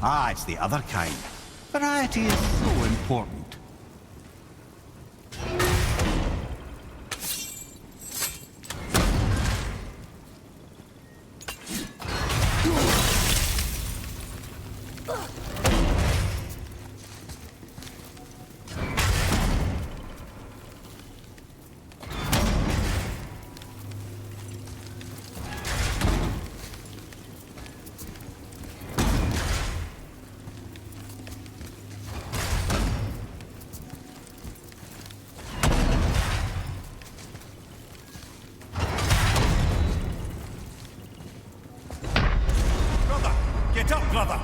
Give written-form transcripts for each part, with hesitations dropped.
Ah, it's the other kind. Variety is so important. Get up, brother!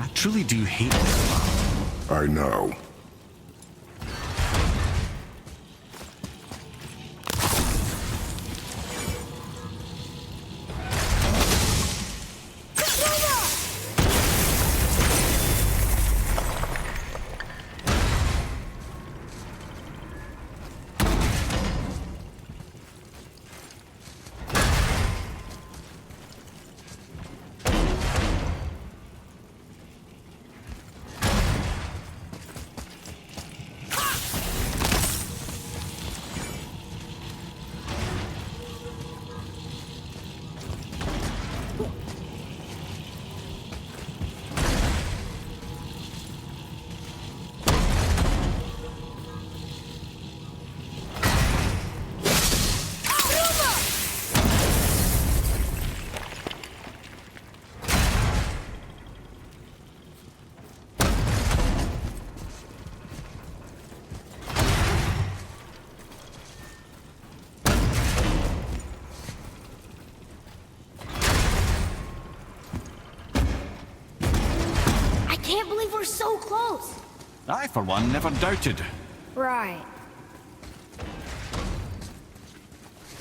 I truly do hate this. I know. I can't believe we're so close. I, for one, never doubted. Right.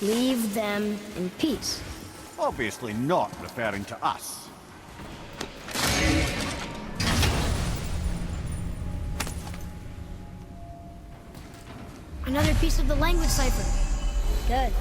Leave them in peace. Obviously not referring to us. Another piece of the language cipher. Good.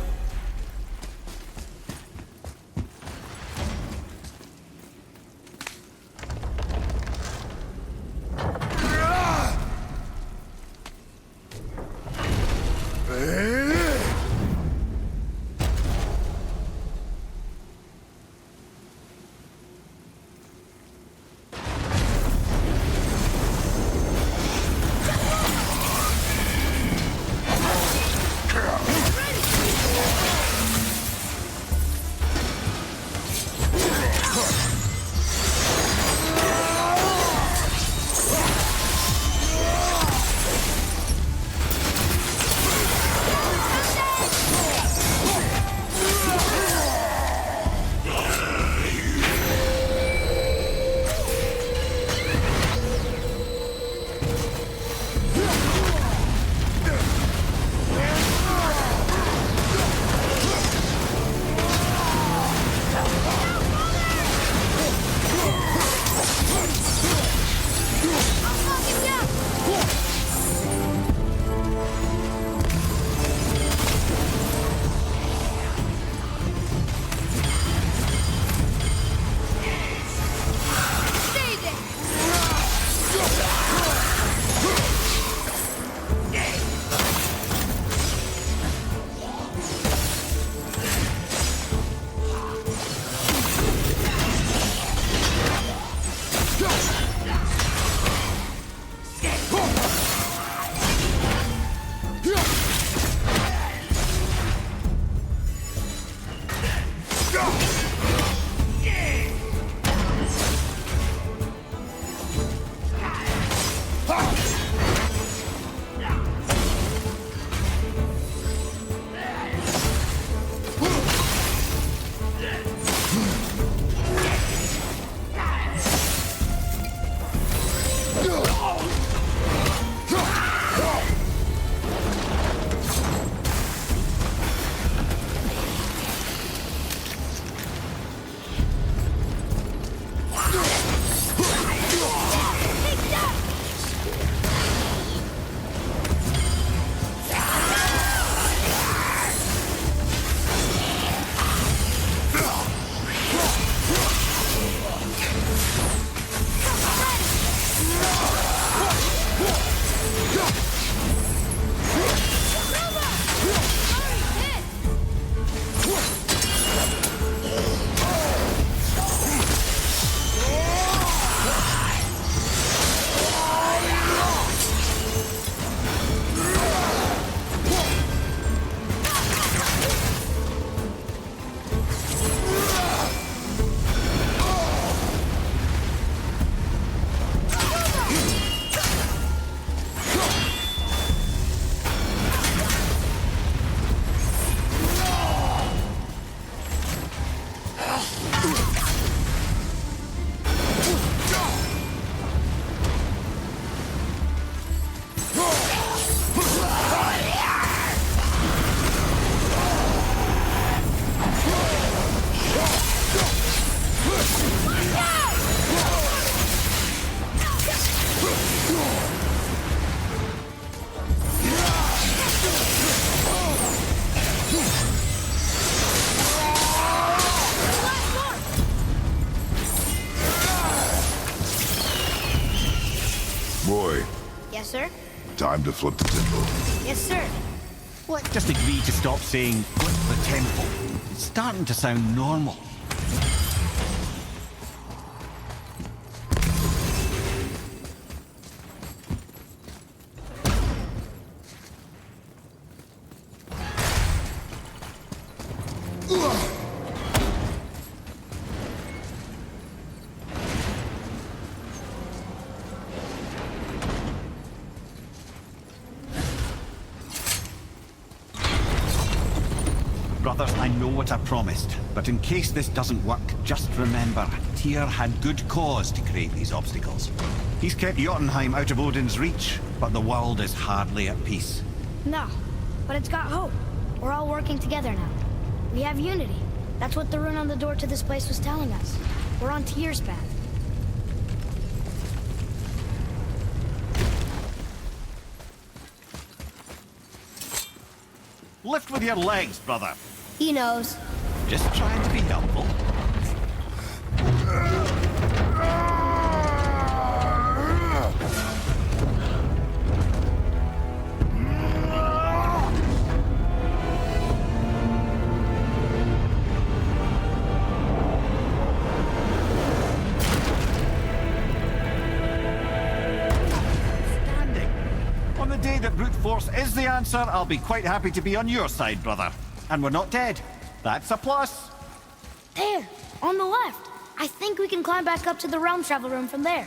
Boy, Yes, sir? time to flip the temple. Yes, sir. Let's just agree to stop saying flip the temple. It's starting to sound normal. Brothers, I know what I promised, but in case this doesn't work, just remember, Tyr had good cause to create these obstacles. He's kept Jotunheim out of Odin's reach, but the world is hardly at peace. No, but it's got hope. We're all working together now. We have unity. That's what the rune on the door to this place was telling us. We're on Tyr's path. Lift with your legs, brother. He knows. Just trying to be helpful. On the day that brute force is the answer, I'll be quite happy to be on your side, brother. And we're not dead. That's a plus. There, on the left. I think we can climb back up to the realm travel room from there.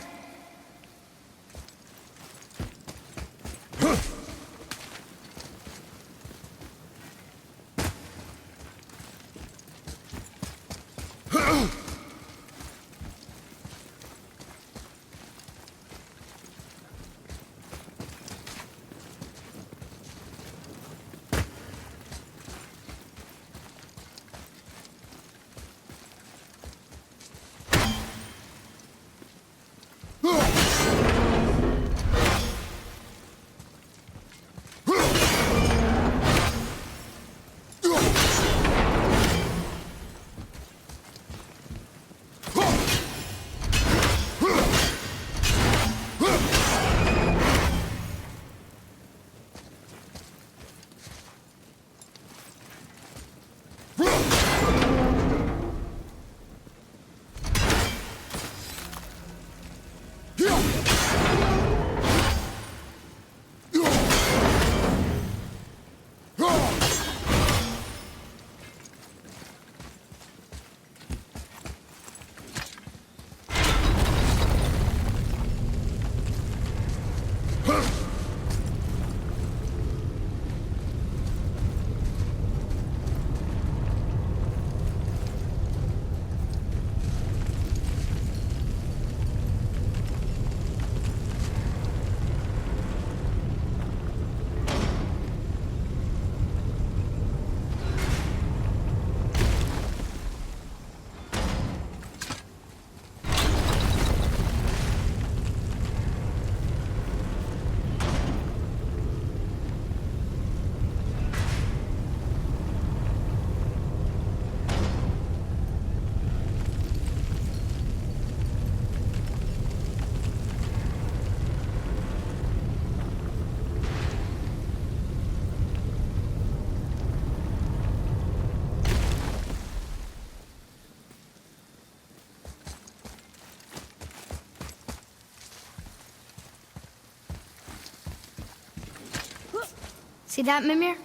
See that, Mimir?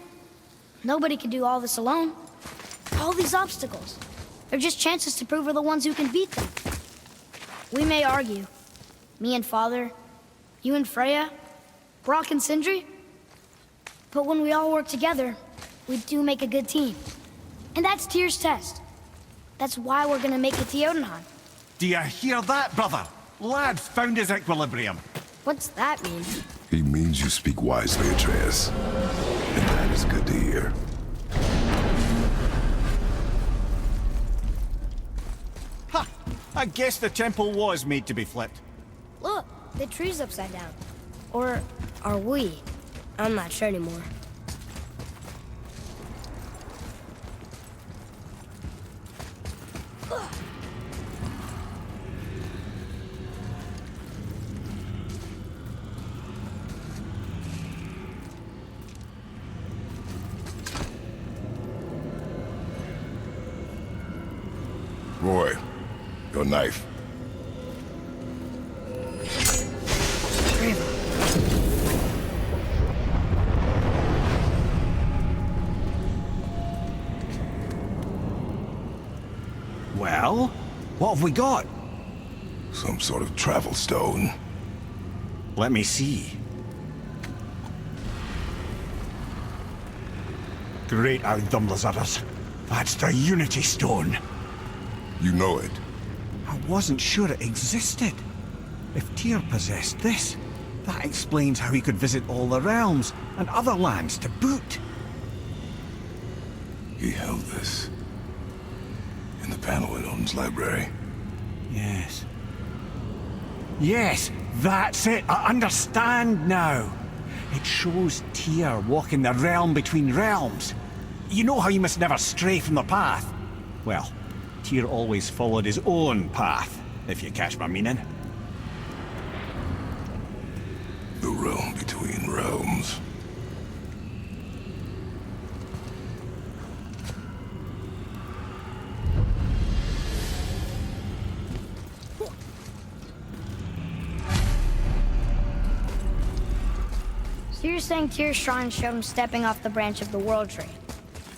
Nobody can do all this alone. All these obstacles. They're just chances to prove we're the ones who can beat them. We may argue. Me and Father, you and Freya, Brock and Sindri. But when we all work together, we do make a good team. And that's Tyr's test. That's why we're gonna make it to Jotunheim. Do you hear that, brother? Lad's found his equilibrium. What's that mean? He means you speak wisely, Atreus. And that is good to hear. Ha! I guess the temple was made to be flipped. Look, the tree's upside down. Or are we? I'm not sure anymore. a knife. Well, what have we got? Some sort of travel stone. Let me see. Great Outdumblers. That's the Unity Stone. You know it. I wasn't sure it existed. If Tyr possessed this, that explains how he could visit all the realms and other lands to boot. He held this in the panel in Odin's library. Yes. Yes, that's it. I understand now. It shows Tyr walking the realm between realms. You know how you must never stray from the path? Well, Tyr always followed his own path, if you catch my meaning. The realm between realms. So you're saying Tyr's shrine showed him stepping off the branch of the world tree.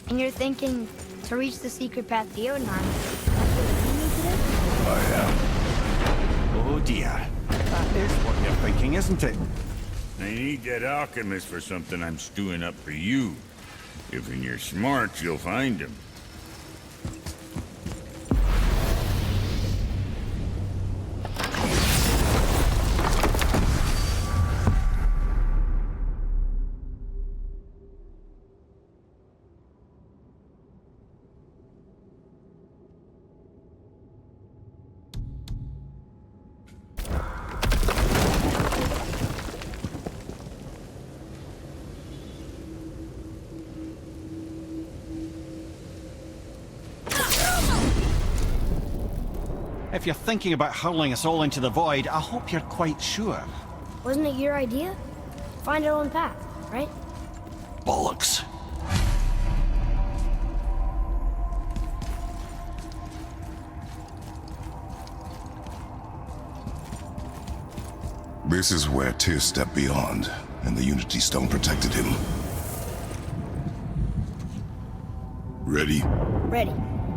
And you're thinking, to reach the secret path to Jotunheim, I am. Oh dear. That is what you're thinking, isn't it? I need that alchemist for something I'm stewing up for you. If in your smarts, you'll find him. If you're thinking about hurling us all into the void, I hope you're quite sure. wasn't it your idea? Find our own path, right? Bollocks. This is where Tyr stepped beyond, and the Unity Stone protected him. Ready? Ready.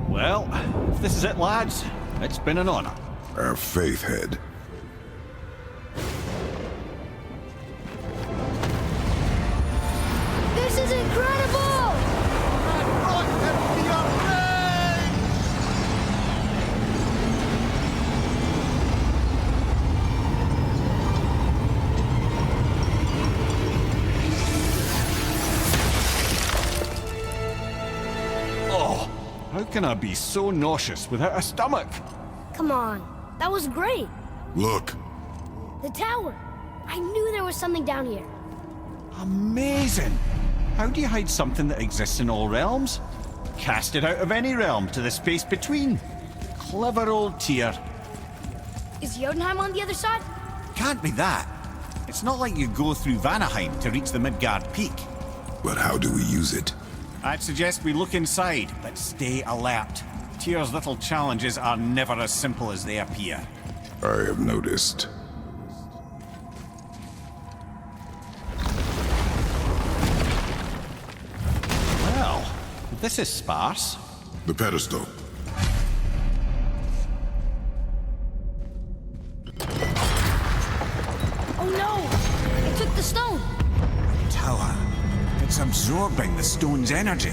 Well, if this is it, lads, it's been an honor. Our faith head. This is incredible! Oh, how can I be so nauseous without a stomach? Come on, that was great. Look! The tower. I knew there was something down here. Amazing! How do you hide something that exists in all realms? Cast it out of any realm to the space between. Clever old Tyr. Is Jotunheim on the other side? Can't be that. It's not like you go through Vanaheim to reach the Midgard Peak. But how do we use it? I'd suggest we look inside, but stay alert. Tyr's little challenges are never as simple as they appear. I have noticed. Well, this is sparse. The pedestal. Oh no! It took the stone! Tower. It's absorbing the stone's energy.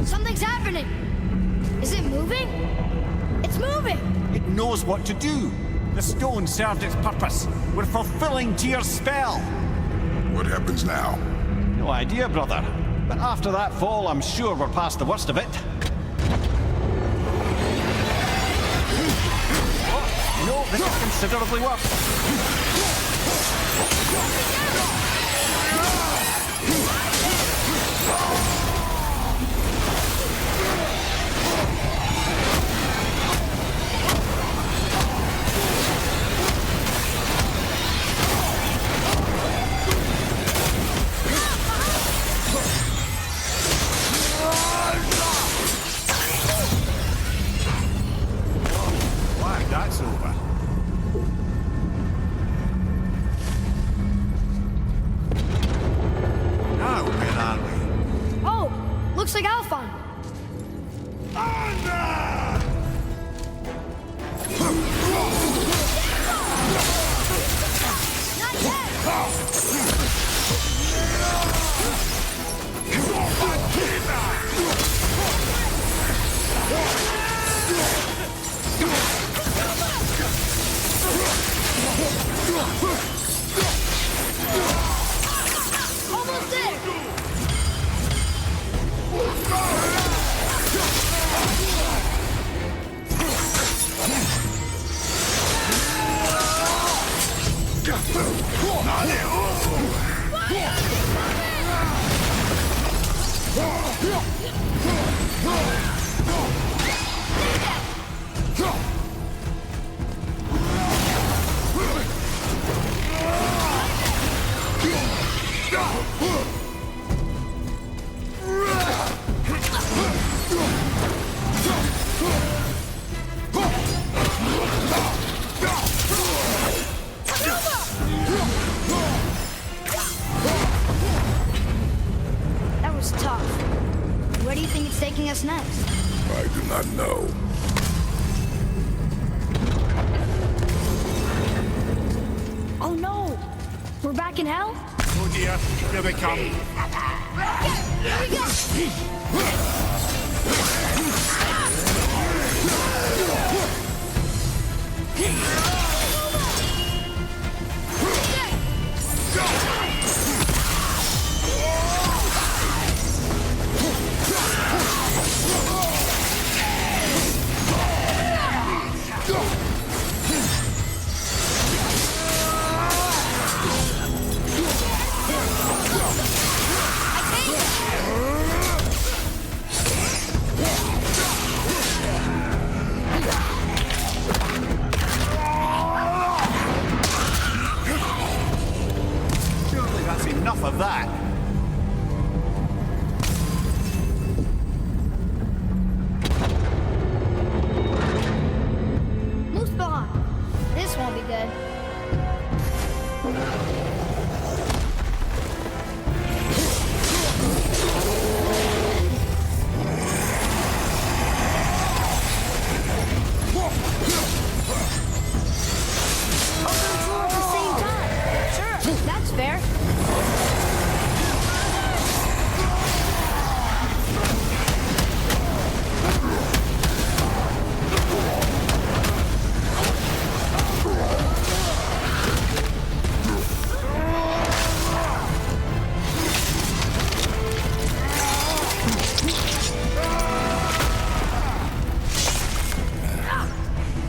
Something's happening! Is it moving? It's moving! It knows what to do. The stone served its purpose. We're fulfilling Tyr's spell. What happens now? No idea, brother. But after that fall, I'm sure we're past the worst of it. Oh, no, this is considerably worse. Why? Almost there! That was tough. Where do you think it's taking us next? I do not know. Oh no! We're back in hell? Oh dear, here they come. Here we go! Surely that's enough of that. Moose behind. This won't be good. Open the floor at the same time. Sure, that's fair.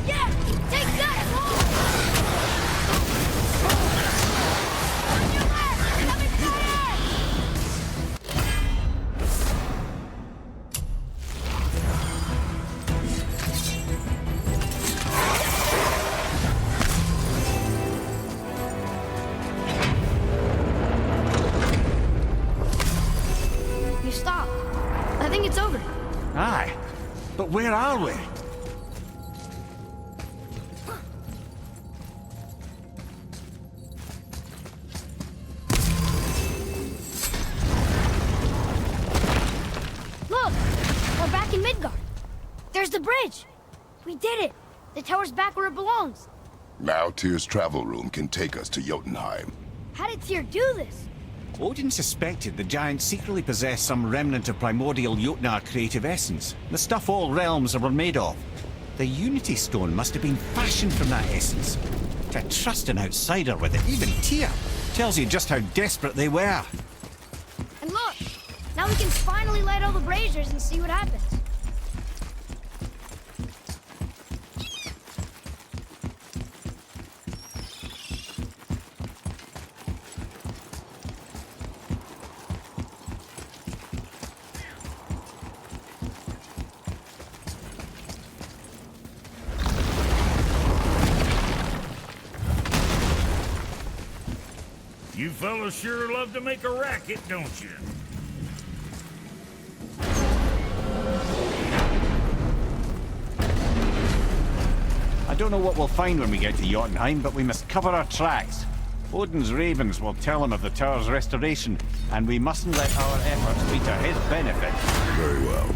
Yeah, take that! On your left! Coming fire! You stop. I think it's over. Aye. But where are we? Look! We're back in Midgard. There's the bridge. We did it. The tower's back where it belongs. Now Tyr's travel room can take us to Jotunheim. How did Tyr do this? Odin suspected the giants secretly possessed some remnant of primordial Jotnar creative essence, the stuff all realms were made of. The Unity Stone must have been fashioned from that essence. To trust an outsider with it, even Tyr, tells you just how desperate they were. And look! Now we can finally light all the braziers and see what happens. You fellas sure love to make a racket, don't you? I don't know what we'll find when we get to Jotunheim, but we must cover our tracks. Odin's ravens will tell him of the tower's restoration, and we mustn't let our efforts be to his benefit. Very well.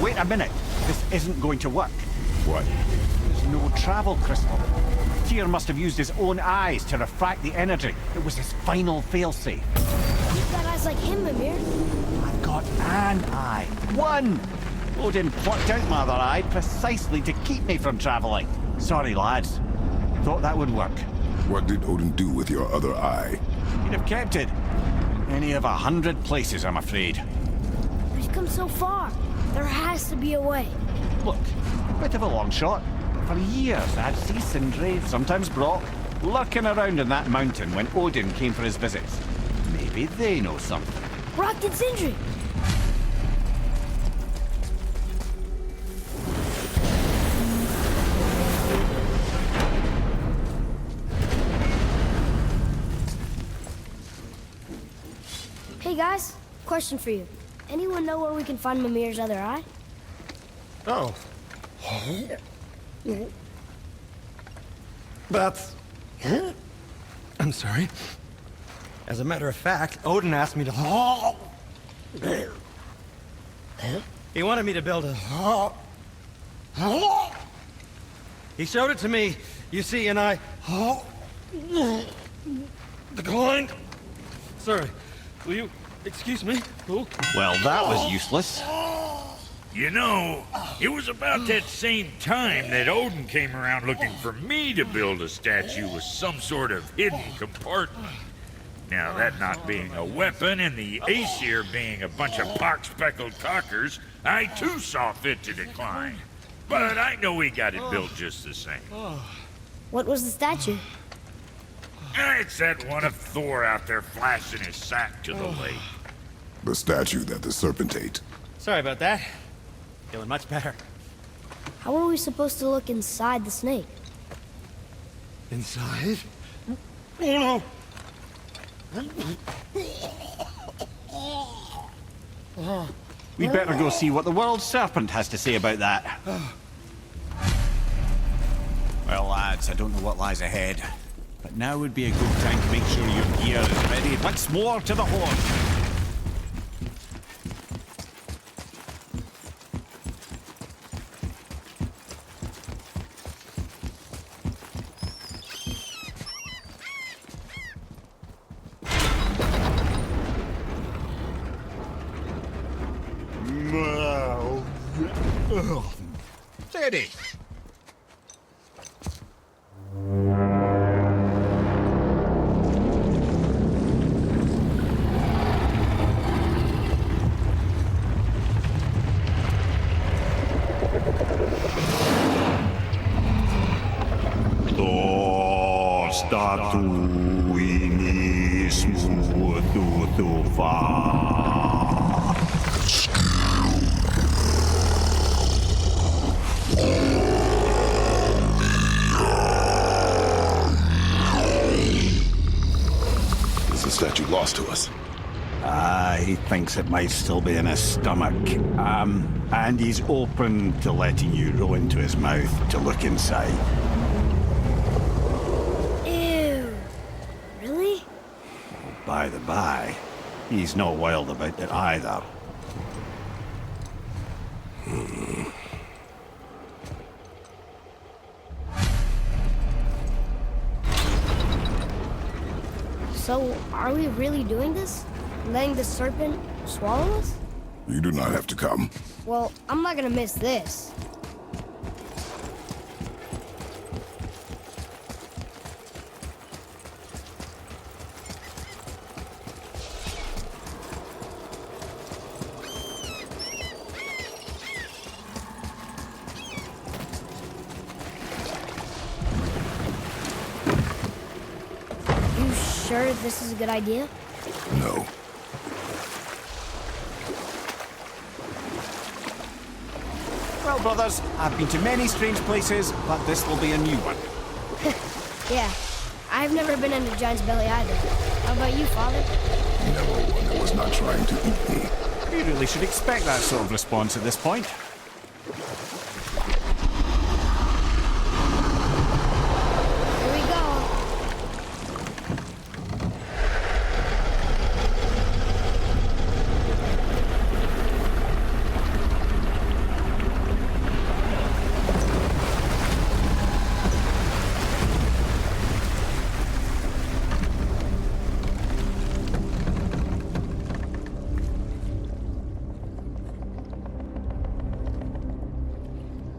wait a minute. This isn't going to work. What? There's no travel crystal. Tyr must have used his own eyes to refract the energy. It was his final failsafe. You've got eyes like him, Mimir. I've got an eye. One! Odin plucked out my other eye precisely to keep me from travelling. Sorry, lads. Thought that would work. What did Odin do with your other eye? He'd have kept it. Any of 100 places, I'm afraid. We've come so far. There has to be a way. Look, bit of a long shot. For years, I had sea Sindri, sometimes Brock, lurking around in that mountain when Odin came for his visits. Maybe they know something. Brock and Sindri. Hey guys, question for you. Anyone know where we can find Mimir's other eye? Oh. That's... I'm sorry. As a matter of fact, Odin asked me to... He wanted me to build a... He showed it to me, you see, and I... declined. Sorry, will you excuse me? Oh. Well, that was useless. You know, it was about that same time that Odin came around looking for me to build a statue with some sort of hidden compartment. Now, that not being a weapon and the Aesir being a bunch of pock-speckled cockers, I too saw fit to decline. But I know he got it built just the same. What was the statue? It's that one of Thor out there flashing his sack to the lake. The statue that the serpent ate. Sorry about that. Feeling much better. How are we supposed to look inside the snake? Inside? Oh no! We'd better go see what the world serpent has to say about that. Well, lads, I don't know what lies ahead, but now would be a good time to make sure your gear is ready once more to the horn. Steady. Is the statue lost to us? He thinks it might still be in his stomach. And he's open to letting you roll into his mouth to look inside. Ew. Really? By the by, he's not wild about it either. So, are we really doing this? Letting the serpent swallow us? You do not have to come. Well, I'm not gonna miss this. You sure this is a good idea? No. Well, brothers, I've been to many strange places, but this will be a new one. Yeah. I've never been in a giant's belly either. How about you, Father? No one was not trying to eat me. You really should expect that sort of response at this point.